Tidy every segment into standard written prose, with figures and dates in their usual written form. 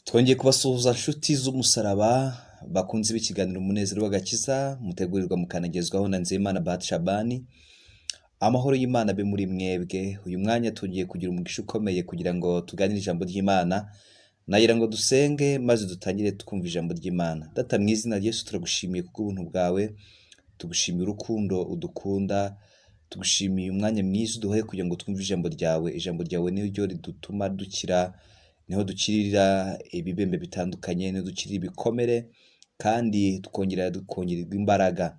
Twongeye kubasuhuza nshuti z'umusaraba bakunze b'ikiganiro umunezero w'agakiza mutegurirwa mukanagezwaho na Nzeyimana Batshabani. Amahoro y'Imana abe muri mwebwe. Uyu mwanya tugiye kugira umugisha ukomeye kugira ngo tuganire ijambo ry'Imana. Nagira ngo dusenge maze dutangire twumva ijambo ry'Imana. Data mu izina rya Yesu turagushimiye kubw'ubuntu bwawe, tugushimiye urukundo udukunda, tugushimiye umwanya mwiza uduhaye kugira ngo twumve ijambo ryawe. Ijambo ryawe ni ryo ridutuma dukira, niho dukirira ibibembe bitandukanye, niho dukirira ibikomere kandi tukongererwa imbaraga.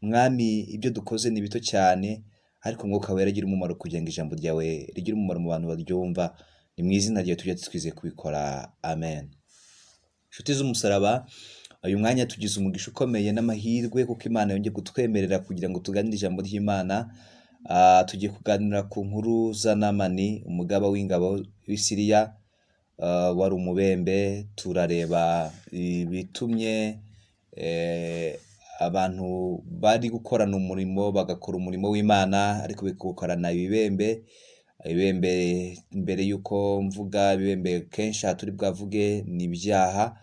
Mwami, ibyo dukoze ni bito cyane, ariko Mwuka wera agira umumaro kugira ngo ijambo ryawe rigire umumaro mu bantu baryumva. Ni mu izina ryawe tujya twizeye kubikora, amen. Inshuti z'umusaraba, uyu mwanya tugize umugisha ukomeye n'amahirwe kuko Imana yongeye kutwemerera kugira ngo tuganire ijambo ry'Imana. Tugiye kuganira ku nkuru za Namani, umugaba w'ingabo w'i Siriya, wari umubembe. Turareba ibitumye abantu bari gukorana umurimo bagakora umurimo w'Imana ariko bikukorana ibibembe. Mbere y'uko mvuga ibibembe, kenshi aha turi bwavuge ni ibyaha.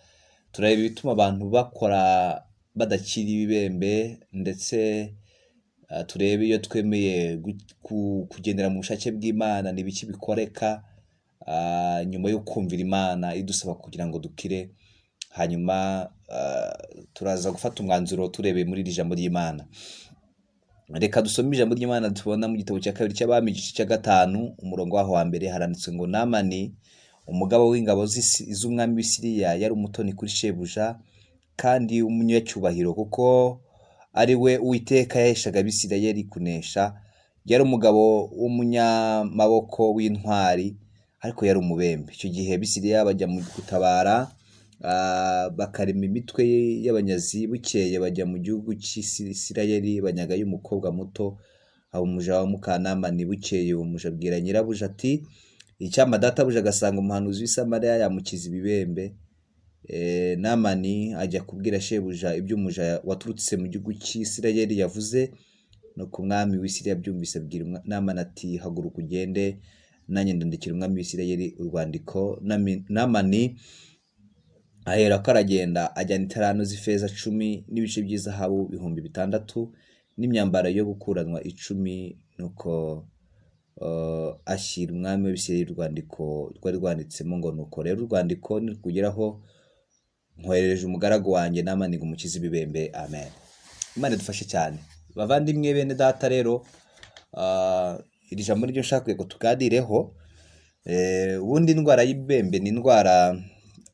Turareba ibituma abantu bakora badakira ibibembe, ndetse turebe iyo twemeye kugendera mu bushake bw'Imana ni ibiki bikoreka nyuma yo kumvira Imana idusaba kugira ngo dukire. Hanyuma turaza gufata umwanzuro turebeye muri iri jambo ry'Imana. Reka dusome ijambo ry'Imana tubona mu gitabo cya kabiri cy'Abami igice cya 5 umurongo waho wa mbere. Haranditswe ngo Namani, umugaba w'ingabo z'umwami w'i Siriya, yari umutoni kuri shebuja kandi umunyacyubahiro, kuko ari we Uwiteka yaheshaga Abisirayeli kunesha. Yari umugabo w'umunyamaboko w'intwari, ariko yari umubembe. Icyo gihe Abisirayeli bajya mu gutabara, bakarema imitwe y'abanyazi. Bukeye bajya mu gihugu cy'Isirayeli banyagayo umukobwa muto, aba umuja wa Mukanamani. Bukeye uwo muja abwira nyirabuja ati, icyampa databuja agasanga umuhanuzi w'i Samariya yamukiza ibibembe. Namani ajya kubwira shebuja ibyo umuja waturutse mu gihugu cy'Isirayeli yavuze. Nuko umwami w'i Siriya abyumvise abwira Namani ati, haguruka ugende, nanjye ndandikira umwami w'i Siriya urwandiko. Namani aherako aragenda, ajyana italanto z'ifeza 10 n'ibice by'izahabu 600 n'imyambaro yo gukuranwa 10. Nuko ashyira umwami w'Abisirayeli urwandiko rwari rwanditsemo ngo, nuko rero urwandiko nirukugeraho, nkoherereje umugaragu wanjye Namani ngo umukize ibibembe. Amen. Imana idufashe cyane. Bavandimwe bene data, rero iri jambo niryo nshaka ko tuganireho. Ubundi indwara y'ibibembe ni indwara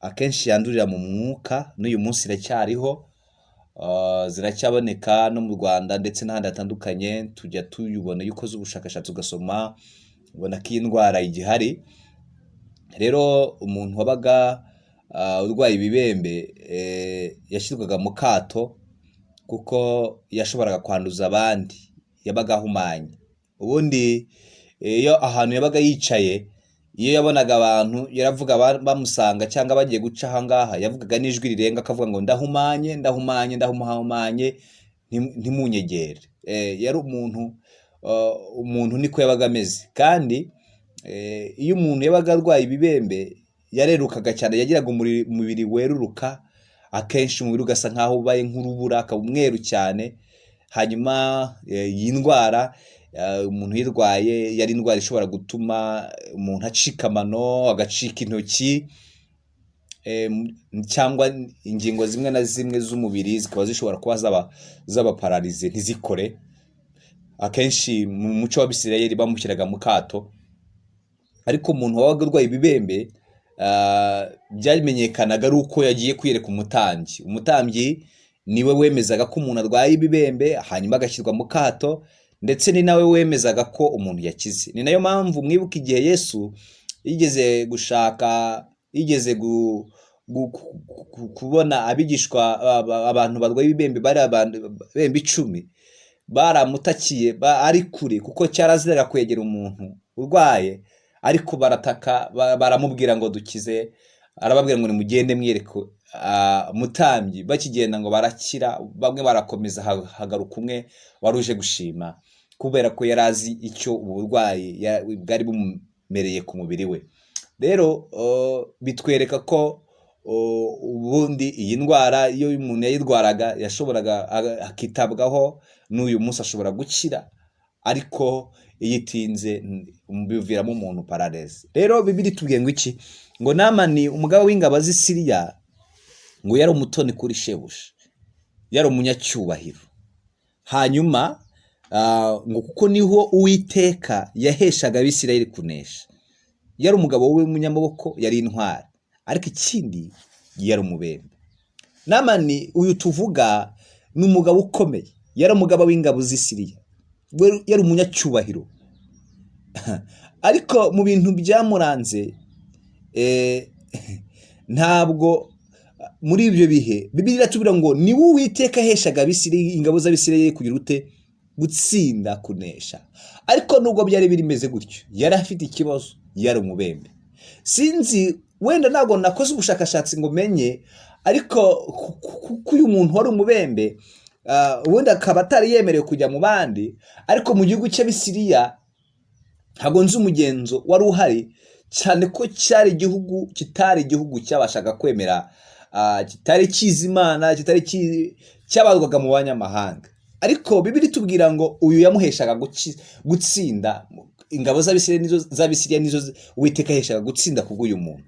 akenshi yandurira mu mwuka, n'uyu munsi iracyariho. Ziracyaboneka no mu Rwanda ndetse n'ahandi hatandukanye. Tujya tuyibona iyo ukoze ubushakashatsi ugasoma, ubona ko iyi ndwara igihari. Rero umuntu wabaga urwaye ibibembe yashyirwaga mu kato, kuko yashoboraga kwanduza abandi, yabaga ahumanye. Ubundi iyo ahantu yabaga yicaye, iyo yabonaga abantu yaravuga bamusanga cyangwa bagiye guca aha ngaha, yavugaga n'ijwi rirenga akavuga ngo ndahumanye, ndahumanye, ndahumanye, ntimunyegere. Yari umuntu niko yabaga ameze. Kandi iyo umuntu yabaga arwaye ibibembe yarerukaga cyane, yagiraga umubiri weruruka, akenshi umubiri ugasa nkaho ubaye nk'urubura, akaba umweru cyane. Hanyuma iyi ndwara umuntu uyirwaye yari indwara ishobora gutuma umuntu acika amano, agacika intoki, cyangwa ingingo zimwe na zimwe z'umubiri zikaba zishobora kuba zaba pararize ntizikore. Akenshi mu muco w'Abisirayeli bamushyiraga mu kato. Ariko umuntu wabaga urwaye ibibembe byamenyekanaga ari uko yagiye kwiyereka umutambyi. Umutambyi niwe wemezaga ko umuntu arwaye ibibembe, hanyuma agashyirwa mu kato, ndetse ni nawe wemezaga ko umuntu yakize. Ni nayo mpamvu mwibuka igihe Yesu yigeze kubona abigishwa abantu barwaye ibibembe, bari abantu bembe 10, baramutakiye ari kure, kuko cyaraziraga kwegera umuntu urwaye. Ariko barataka, baramubwira ngo dukize. Arababwira ngo nimugende mwiyereke umutambyi. Bakigenda ngo barakira, bamwe barakomeza, hagaruka umwe wari uje gushima, kubera ko yari azi icyo uburwayi bwari bumereye ku mubiri we. Rero bitwereka ko ubundi iyi ndwara iyo umuntu yayirwaraga yashoboraga akitabwaho, n'uyu munsi ashobora gukira, ariko iyo itinze biviramo umuntu paraleze. Rero Bibiliya itubwiye ngo iki? Ngo Namani umugaba w'ingabo z'i Siriya ngo yari umutoni kuri shebuja, yari umunyacyubahiro. Hanyuma ngo kuko niho Uwiteka yaheshaga Abisirayeli kunesha. Yari umugabo w'umunyamaboko, yari intwari, ariko ikindi yari umubembe. Namani uyu tuvuga ni umugabo ukomeye, yari umugaba w'ingabo z'i Siriya, yari umunyacyubahiro. Ariko mu bintu byamuranze ntabwo muri ibyo bihe Bibiliya iratubwira ngo ni we Uwiteka aheshaga ingabo z'Abisirayeli kugira ute? Gutsinda, kunesha. Ariko nubwo byari birimeze gutyo, yari afite ikibazo, yari umubembe. Sinzi, wenda ntabwo nakoze ubushakashatsi ngo menye, ariko kuko uyu muntu wari umubembe wenda akaba atari yemerewe kujya mu bandi, ariko mu gihugu cy'Abisiriya ntabwo nzi umugenzo wari uhari, cyane ko cyari igihugu kitari igihugu cyabashaga kwemera, kitari kizi Imana, kitari cyabazwaga mu banyamahanga. Ariko Bibiliya itubwira ngo uyu yamuheshaga gutsinda, ingabo z'Abisiriya nizo Uwiteka yaheshaga gutsinda kubw'uyu muntu,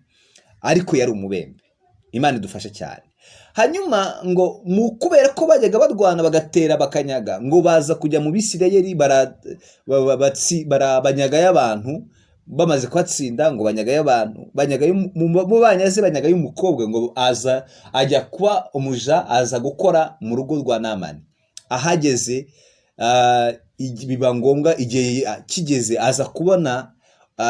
ariko yari umubembe. Imana idufashe cyane. Hanyuma ngo kubera ko bajyaga barwana bagatera bakanyaga, ngo baza kujya mu Bisirayeli banyagayo abantu. Bamaze kubatsinda ngo banyagayo abantu, mu banyaze banyagayo umukobwa, ngo ajya kuba umuja, aza gukora mu rugo rwa Namani. Ahageze biba ngombwa, igihe kigeze aza kubona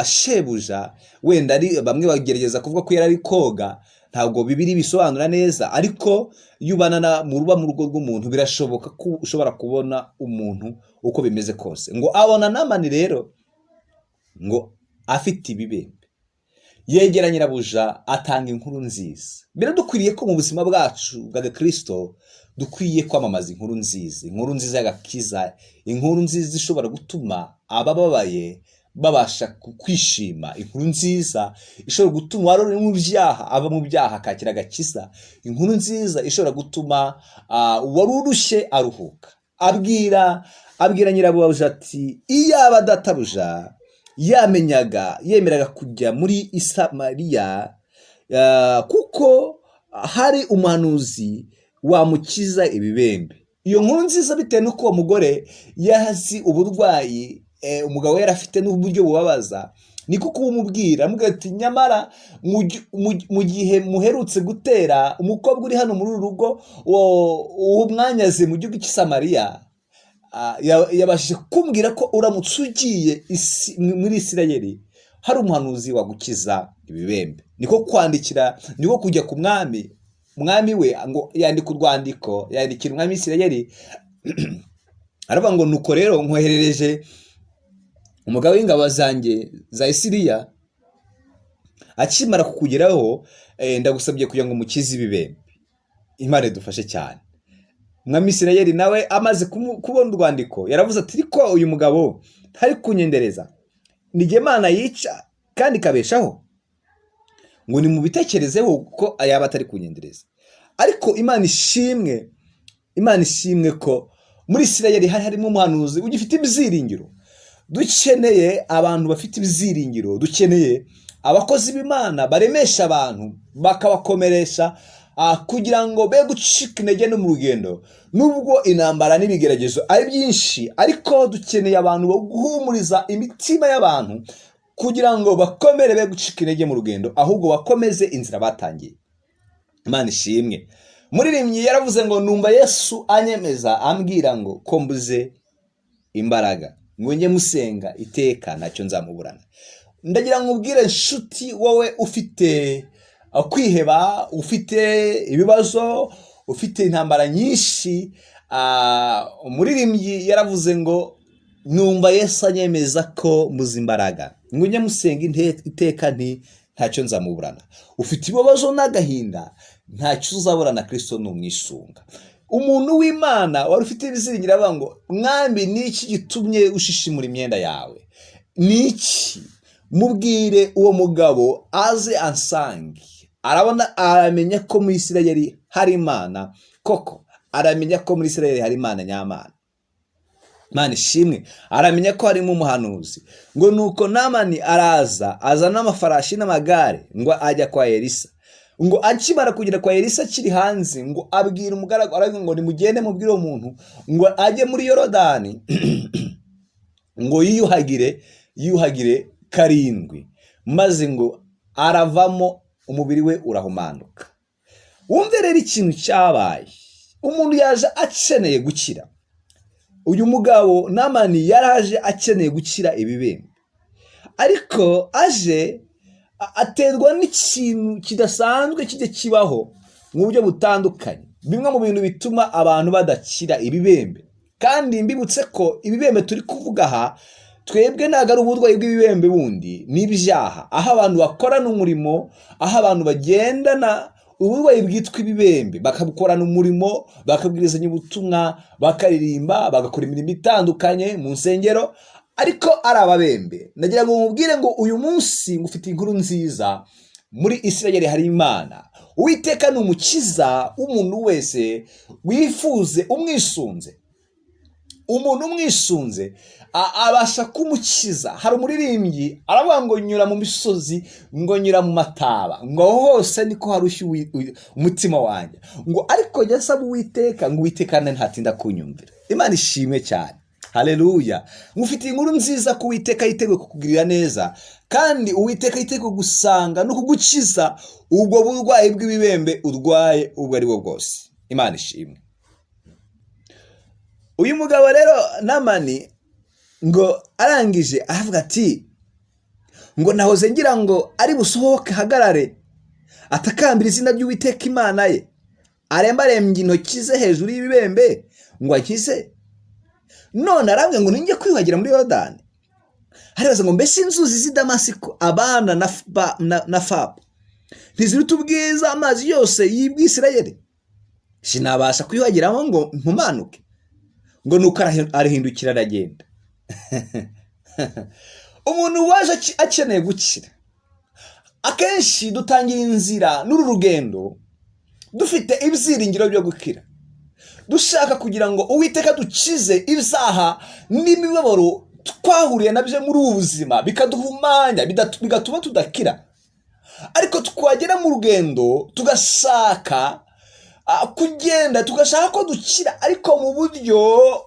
shebuja, wenda ari bamwe bagerageza kuvuga ko yari ari koga, ntabwo Bibiliya bisobanura neza, ariko iyo ubana mu rugo rw'umuntu birashoboka ko ushobora kubona umuntu uko bimeze kose. Ngo abona Namani rero ngo afite ibibembe, yegera nyirabuja, atanga inkuru nziza. Biradukwiriye ko mu buzima bwacu bwa Kristo dukwiye kwamamaza inkuru nziza y'agakiza, inkuru nziza ishobora gutuma abababaye babasha kwishima, inkuru nziza ishobora gutuma uwari mu byaha ava mu byaha akakira agakiza, inkuru nziza ishobora gutuma uwari urushye aruhuka. Abwira nyirabuja ati, iyaba databuja yemeraga kujya muri Samariya, kuko hari umuhanuzi wamukiza ibibembe. Iyo nkuru nziza bitewe n'uko uwo mugore yazi uburwayi umugabo we yari afite n'uburyo bubabaza, niko kumubwira, amubwira ati, nyamara mu gihe muherutse gutera umukobwa uri hano muri uru rugo, uwo mwanyaze mu gihugu cy'i Samariya, yabashije kumbwira ko uramutse ugiye muri Isirayeli hari umuhanuzi wagukiza ibibembe. Niko kujya ku mwami we, ngo yandika urwandiko, yandikira umwami w'Isirayeli, aravuga ngo nuko rero nkoherereje umugabo w'ingabo zanjye za Siriya, akimara kukugeraho ndagusabye kugira ngo umukize ibibembe. Imana idufashe cyane. Umwami w'Isirayeli nawe amaze kubona urwandiko yaravuze ati, ariko uyu mugabo ntari kunyendereza, ni jye Imana yica kandi ikabeshaho? Ngo nimubitekerezeho ko yaba atari kunyendereza. Ariko Imana ishimwe ko muri Isirayeli harimo umuhanuzi ugifite ibyiringiro. Dukeneye abantu bafite ibyiringiro, dukeneye abakozi b'Imana baremesha abantu, bakabakomeresha kugira ngo be gucika intege no mu rugendo. Nubwo intambara n'ibigeragezo ari byinshi, ariko dukeneye abantu bo guhumuriza imitima y'abantu kugira ngo bakomere be gucika intege mu rugendo, ahubwo bakomeze inzira batangiye. Imana ishimwe. Muririmbyi yaravuze ngo, numva Yesu anyemeza ambwira ngo ko mbuze imbaraga, ngo njye musenga iteka ntacyo nzamuburana. Ndagira ngo ubwire inshuti, wowe ufite kwiheba, ufite ibibazo, ufite intambara nyinshi, umuririmbyi yaravuze ngo, numva Yesu anyemeza ko mbuze imbaraga, ngo njye musenga iteka ntacyo nzamuburana. Ufite ibibazo n'agahinda, ntacyo uzaburana, Kristo ni umwisunga. Umuntu w'Imana wari ufite ibyiringiro avuga ngo, mwami ni iki gitumye ushishimura imyenda yawe? Ni iki? Mubwire uwo mugabo aze ansange, aramenya ko muri Isirayeli hari Imana koko, aramenya ko muri Isirayeli hari Imana nyamana. Imana ishimwe. Aramenya ko harimo umuhanuzi. Ngo nuko Namani araza, azana n'amafarashi n'amagare, ngo ajya kwa Elisa. Ngo akimara kugera kwa Elisa akiri hanze, ngo abwira umugaragu aravuga ngo nimugende mubwire uwo muntu ngo ajye muri Yorodani ngo yiyuhagire karindwi, maze ngo aravamo umubiri we urahumanuka. Wumve rero ikintu cyabaye. Umuntu yaje akeneye gukira. Uyu mugabo Namani yaraje akeneye gukira ibibembe, ariko aje aterwa n'ikintu kidasanzwe kijye kibaho mu buryo butandukanye. Bimwe mu bintu bituma abantu badakira ibibembe, kandi mbibutse ko ibibembe turi kuvuga aha twebwe ntabwo ari uburwayi bw'ibibembe bundi, n'ibyaha, aho abantu bakorana umurimo, aho abantu bagendana uburwayi bwitwa ibibembe, bakabukorana umurimo, bakabwirizanya ubutumwa, bakaririmba, bagakora imirimo itandukanye mu nsengero, ariko ari ababembe. Nagira ngo mubwire ngo uyu munsi ngufite inkuru nziza. Muri Isirayeli hari Imana. Uwiteka ni umukiza w'umuntu wese wifuze umwisunze. Umuntu umwisunze abasha kumukiza. Hari umuririmbyi aravuga ngo nyura mu misozi, ngo nyura mu mataba, ngo hose niko harushya umutima wanjye, ngo ariko jya nsaba Uwiteka, ngo Uwiteka ntatinda kunyumvira. Imana ishimwe cyane. Haleluya. Ngufitiye inkuru nziza ko Uwiteka yiteguye kukugirira neza, kandi Uwiteka yiteguye gusanga no kugukiza ubwo burwayi bw'ibibembe urwaye ubwo ari bwo bwose. Imana ishimwe. Uyu mugabo rero Namani ngo arangije avuga ati ngo nahoze ngira ngo ari busohoke hagarare atakambira izina ry'Uwiteka Imana ye, arembarembye intoki ze hejuru y'ibibembe ngo akize. None aravuga ngo ninjye kwiyuhagira muri Yorodani. Haribaza ngo mbese inzuzi z'i Damasiko, Abana na Fabu ntiziruta ubwiza amazi yose y'Isirayeli? Sinabasha kwiyuhagiramo ngo mpumanuke? Ngo nuko arahindukira aragenda. Umuntu waje akeneye gukira, akenshi dutangira inzira n'uru rugendo dufite ibyiringiro byo gukira, dushaka kugira ngo Uwiteka dukize ibyaha n'imibabaro twahuriye nabyo muri ubu buzima, bikaduhumanya, bigatuma tudakira. Ariko twagera mu rugendo tugashaka kugenda, tugashaka ko dukira, ariko mu buryo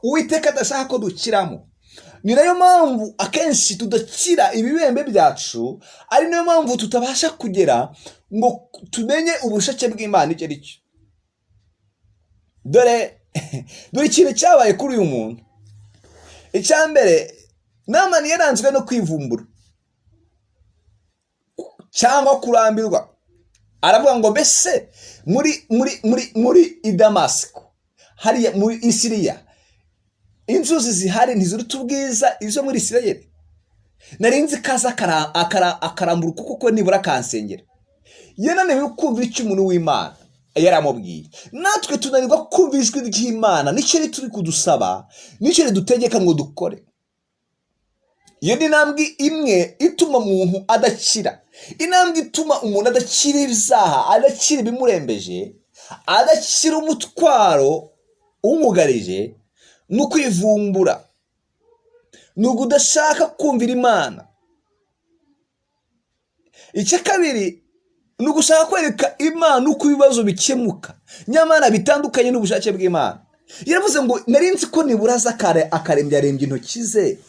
Uwiteka adashaka ko dukiramo. Ni nayo mpamvu akenshi tudakira ibibembe byacu, ari nayo mpamvu tutabasha kugera ngo tumenye ubushake bw'Imana icyo ari cyo. Dore ikintu cyabaye kuri uyu muntu. Icya mbere, Namani yaranzwe no kwivumbura cyangwa kurambirwa. Aravuga ngo mbese muri Damasiko, hariya muri Isiriya, inzuzi zihari ntiziruta ubwiza izo muri Isirayeli? Narinzi kaza akarambura ukuboko nibura akansengera. Yananiwe kumva icyo umuntu w'Imana yaramubwiye. Natwe tunanirwa kumva ijwi ry'Imana, nicyo turi kudusaba, nicyo ridutegeka ngo dukore. Iyo ni intambwe imwe ituma umuntu adakira. Intambwe ituma umuntu adakira ibyaha, adakira ibimurembeje, adakira umutwaro umugarije, ni ukwivumbura, ni ukudashaka kumvira Imana. Icya kabiri, ni ugushaka kwereka Imana uko ibibazo bikemuka, nyamara bitandukanye n'ubushake bw'Imana. Yaravuze ngo narinzi ko nibura aza akarembya intoki ze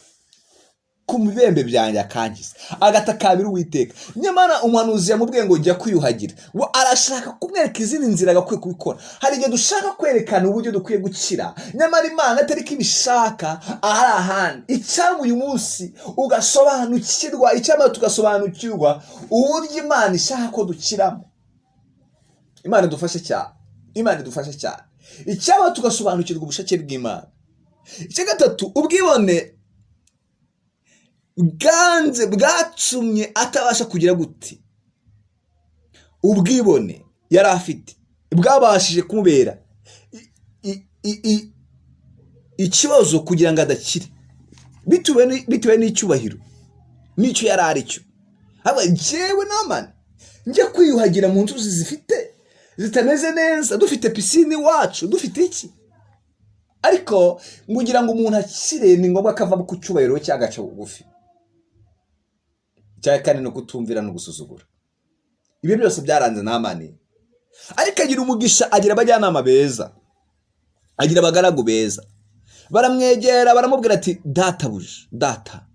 ku bibembe byanjye akangiza, agatakambira Uwiteka. Nyamara umuhanuzi yamubwiye ngo jya kwiyuhagira. Arashaka kumwereka izindi nzira agakwiye kubikora. Hari igihe dushaka kwerekana uburyo dukwiye gukira, nyamara Imana atari ko ibishaka, ahari ahandi. Icyampa uyu munsi ugasobanukirwa, icyampa tugasobanukirwa uburyo Imana ishaka ko dukiramo. Imana idufashe cyane. Imana idufashe cyane. Icyampa tugasobanukirwa ubushake bw'Imana. Icya gatatu, ubwibone bwanze bwatumye atabasha kugira gute. Ubwibone yari afite bwabashije kumubera ikibazo kugira ngo adakire, bitewe n'icyubahiro n'icyo yari ari cyo. Aba jewe Namani njye kwiyuhagira mu nzuzi zitameze neza, dufite pisine iwacu, dufite iki? Ariko kugira ngo umuntu akire ni ngombwa ko ava ku cyubahiro cyangwa agaca bugufi. Icya kane ni ukutumvira no gusuzugura. Ibi byose byaranze Namani. Ariko agira umugisha, agira abajyanama beza, agira abagaragu beza. Baramwegera baramubwira ati databuja, data,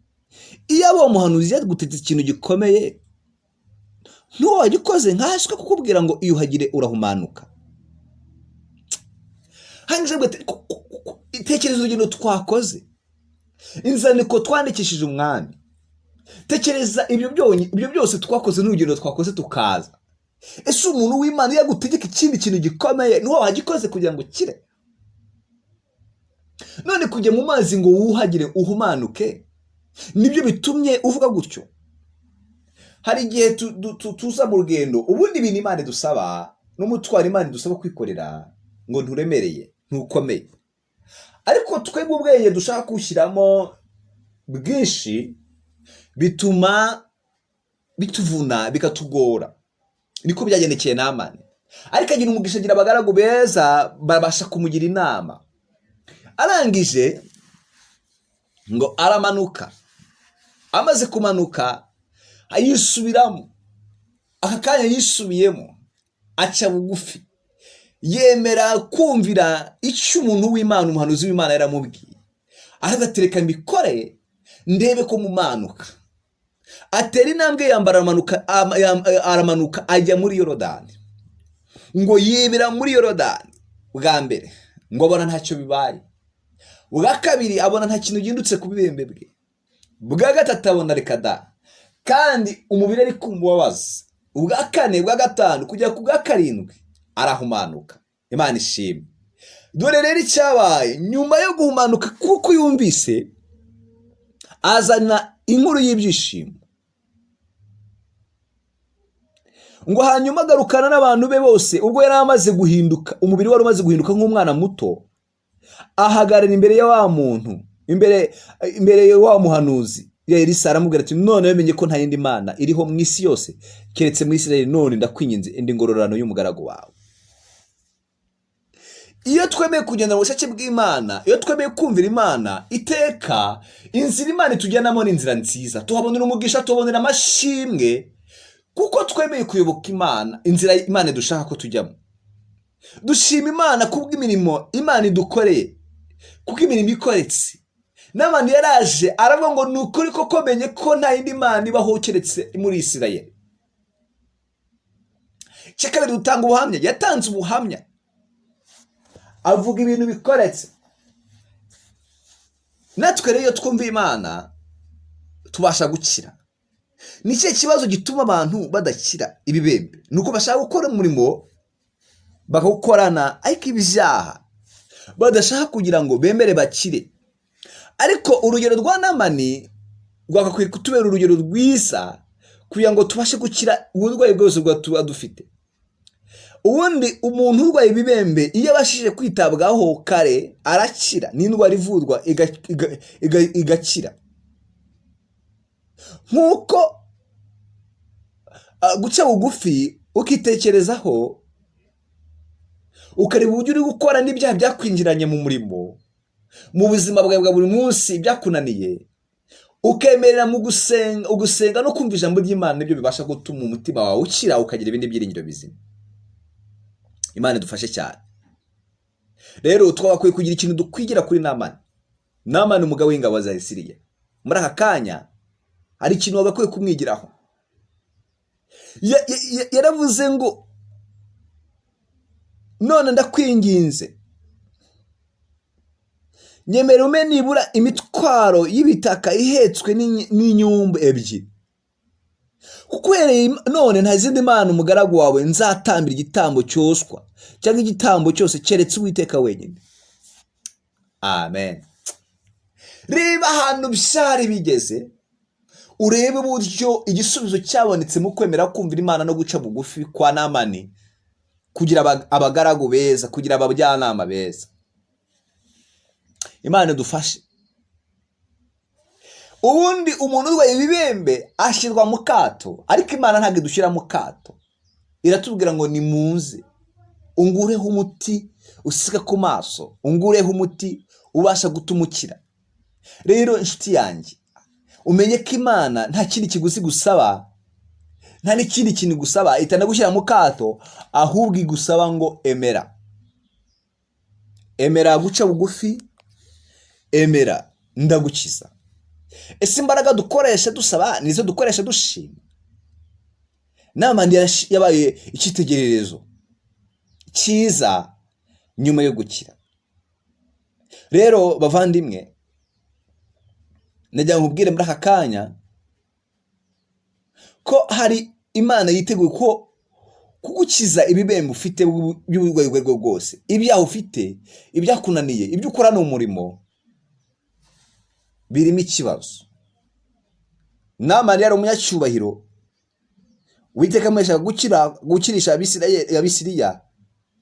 iyo abo muhanuzi yagutetse ikintu gikomeye ntuwo wagikoze nkashwe kukubwira ngo iyuhagire urahumanuka. Hanyuma tekereza urugendo twakoze, inzandiko twandikishije umwami, tekereza ibyo byose twakoze n'urugendo twakoze tukaza. Ese umuntu w'Imana yagutegeka ikindi kintu gikomeye ntuwo wagikoze kugira ngo kire? None kujya mu mazi ngo wuhagire uhumanuke nibyo bitumye uvuga gutyo? Hari igihe tuza mu rugendo, ubundi ibintu Imana idusaba n'umutwaro Imana idusaba kwikorera ngo nturemereye, ntukomeye, ariko twebwe ubwenge dushaka kuwushyiramo bwinshi bituma bituvuna bikatugora. Niko byagendekeye Namani. Ariko agira umugisha, agira abagaragu beza babasha kumugira inama. Arangije ngo aramanuka, amaze kumanuka ayisubiramo. Aka kanya yisubiyemo aca bugufi, yemera kumvira icyo umuntu w'Imana, umuhanuzi w'Imana yaramubwiye. Aragatereka mbikore ndebe ko mumanuka. Atera intambwe yambara aramanuka ajya muri Yorodani. Ngo yibira muri Yorodani bwa mbere, ngo abona ntacyo bibaye. Bwa kabiri abona nta kintu gihindutse ku bibembe bwe. Bwa gatatu abona reka da, kandi umubiri ari kumubabaza. Ubwa kane, bwa gatanu, kujya ku bwa karindwi arahumanuka. Imana ishimwe. Dore rero icyabaye nyuma yo guhumanuka, kuko yumvise, azana inkuru y'ibyishimo. Ngo hanyuma agarukana n'abantu be bose. Ubwo yari amaze guhinduka, umubiri wari umaze guhinduka nk'umwana muto, ahagarara imbere ya wa muntu, imbere ya wa muhanuzi ya Elisa, aramubwira ati none wamenye ko nta yindi Mana iriho mu isi yose keretse mu Isirayeli, none ndakwinginze indi ngororano y'umugaragu wawe. Iyo twemeye kugenda mu bushake bw'Imana, iyo twemeye kumvira Imana, iteka inzira Imana itujyanamo ni inzira nziza, tuhabonera umugisha, tuhabonera amashimwe, kuko twemeye kuyoboka Imana, inzira Imana dushaka ko tujyamo. Dushima Imana kubw'imirimo Imana idukoreye, kuko imirimo ikoretse. N'abantu yaraje aravuga ngo ni ukuri koko menye ko nta yindi Mana ibaho keretse muri Isirayeli. Icya kabiri, dutanga ubuhamya. Yatanze ubuhamya, avuga ibintu bikoretse. Natwe rero iyo twumva Imana tubasha gukira. Ni cyo kibazo gituma abantu badakira ibibembe, nuko bashaka gukora umurimo bakawukorana, ariko ibyaha badashaka kugira ngo bemere bakire. Ariko urugero rwa Namani rwagakwiye kutubera urugero rwiza kugira ngo tubashe gukira uburwayi bwose tuba dufite. Ubundi umuntu urwaye ibibembe iyo abashije kwitabwaho kare arakira, n'indwara ivurwa igakira. Nk'uko guca bugufi ukitekerezaho, ukareba uburyo uri gukora n'ibyaha byakwinjiranye mu murimo, mu buzima bwawe bwa buri munsi byakunaniye, ukemerera mu gusenga no kumva ijambo ry'Imana, nibyo bibasha gutuma umutima wawe ukira, ukagira ibindi byiringiro bizima. Imana idufashe cyane. Rero twakwiye kugira ikintu dukwigira kuri Namani. Namani umugabo w'ingabo za Siriya, muri aka kanya hari ikintu bagakwiye kumwigiraho. Yaravuze ngo none ndakwinginze nyemera ume nibura imitwaro y'ibitaka ihetswe n'inyumbu ebyiri, kuko none nta zindi Mana umugaragu wawe nzatambira igitambo cyoswa cyangwa igitambo cyose keretse Uwiteka wenyine. Amen. Reba ahantu byari bigeze, urebe uburyo igisubizo cyabonetse mu kwemera kumvira Imana no guca bugufi kwa Namani, kugira abagaragu beza, kugira abajyanama beza. Imana idufashe. Ubundi umuntu urwaye ibibembe ashyirwa mu kato, ariko Imana ntabwo idushyira mu kato. iratubwira ngo nimuze ungureho umuti usiga ku maso, ungureho umuti ubasha gutuma ukira. Rero inshuti yanjye, umenye ko Imana nta kindi kiguzi gusaba, nta n'ikindi kintu gusaba, itanagushyira mu kato, ahubwo igusaba ngo emera. Emera guca bugufi, emera ndagukiza. Ese imbaraga dukoresha dusaba nizo dukoresha dushima? Namani yabaye icyitegererezo cyiza nyuma yo gukira. Rero bavandimwe, najya nkubwire muri aka kanya ko hari Imana yiteguye ko kugukiza ibibembe ufite by'uburwayi ubwo bwose, ibyaha ufite, ibyakunaniye, ibyo ukora ni umurimo birimo ikibazo. Namani yari umunyacyubahiro, Uwiteka amweshaga gukirisha Abisiriya,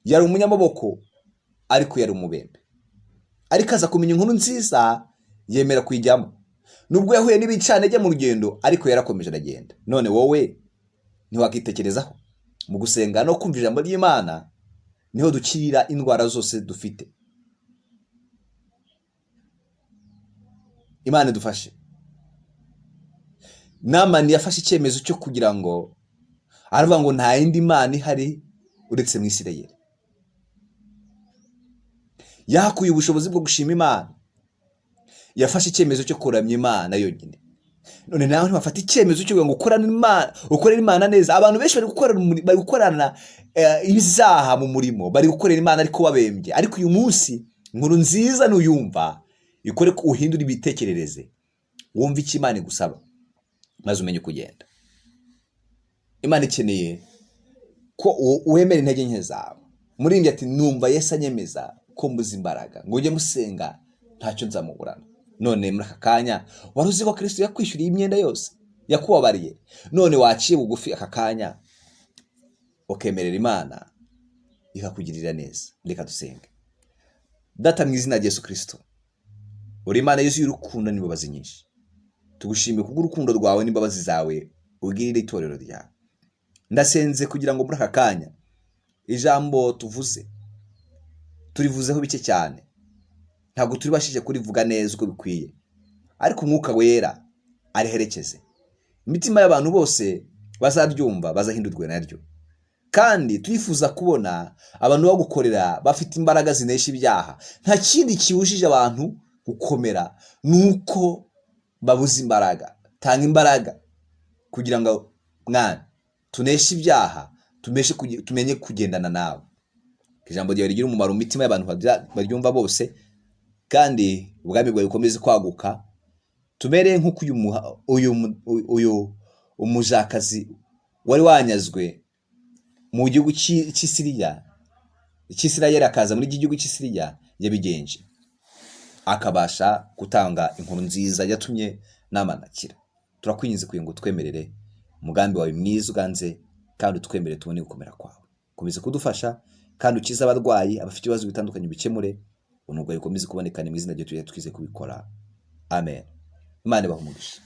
yari umunyamaboko ariko yari umubembe. Ariko aza kumenya inkuru nziza, yemera kuyijyamo. Nubwo yahuye n'ibicanege mu rugendo, ariko yarakomeje aragenda. None wowe ntiwakitekerezaho? Mu gusenga no kumva ijambo ry'Imana niho dukirira indwara zose dufite. Imana idufashe. Namani yafashe icyemezo cyo kugira ngo, aravuga ngo nta yindi Mana ihari uretse mu Isirayeli. Yakuye ubushobozi bwo gushima Imana, yafashe icyemezo cyo kuramya Imana yonyine. None nawe ntibafata icyemezo cyo ngo ukorera Imana neza. Abantu benshi bari gukorana ibizaha mu murimo, bari gukorera Imana ariko babembye. Ariko uyu munsi inkuru nziza nuyumva, ikore ko uhindura ibitekerereze, wumva icyo Imana igusaba, maze umenye kugenda. Imana ikeneye ko wemera intege nke zawe. Murimbyi ati numva Yesu anyemeza ko mbuze imbaraga, ngo ujye musenga ntacyo nzamuburana. None muri aka kanya wari uzi ko Kristo yakwishyuriye imyenda yose, yakubabariye. None waciye bugufi aka kanya ukemerera Imana ikakugirira neza. Reka dusenge. Data mu izina rya Yesu Kristo, uri Imana yuzuye urukundo n'imbabazi nyinshi. Tugushimiye kubw'urukundo rwawe n'imbabazi zawe ugirira itorero ryawe. Ndasenze kugira ngo muri aka kanya ijambo tuvuze turivuzeho bike cyane, ntabwo turibashije kurivuga neza uko bikwiye, ariko Umwuka Wera ariherekeze. Imitima y'abantu bose bazaryumva, bazahindurwe naryo. Kandi turifuza kubona abantu bagukorera bafite imbaraga zinesha ibyaha. Nta kindi kibujije abantu gukomera, nuko babuze imbaraga. Tanga imbaraga kugira ngo mwana tuneshe ibyaha, tumenye kugendana nawe. Ijambo ryawe rigira umumaro mu mitima y'abantu baryumva bose, kandi ubwami bwawe bukomeze kwaguka. Tumere nk'uko uyu umujakazi wari wanyazwe mu gihugu cy'Isirayeli, akaza muri iki gihugu cy'Isiriya yabigenje, akabasha gutanga inkuru nziza yatumye Namani akira. Turakwinginze kugira ngo twemerere umugambi wawe mwiza uganze, kandi utwemerere tubone gukomera kwawe. Komeza kudufasha kandi ukize abarwayi, abafite ibibazo bitandukanye bikemure. Ubuntu bwawe bukomeze kubonekana mu izina rye, twize kubikora. Amen. Imana ibahe umugisha.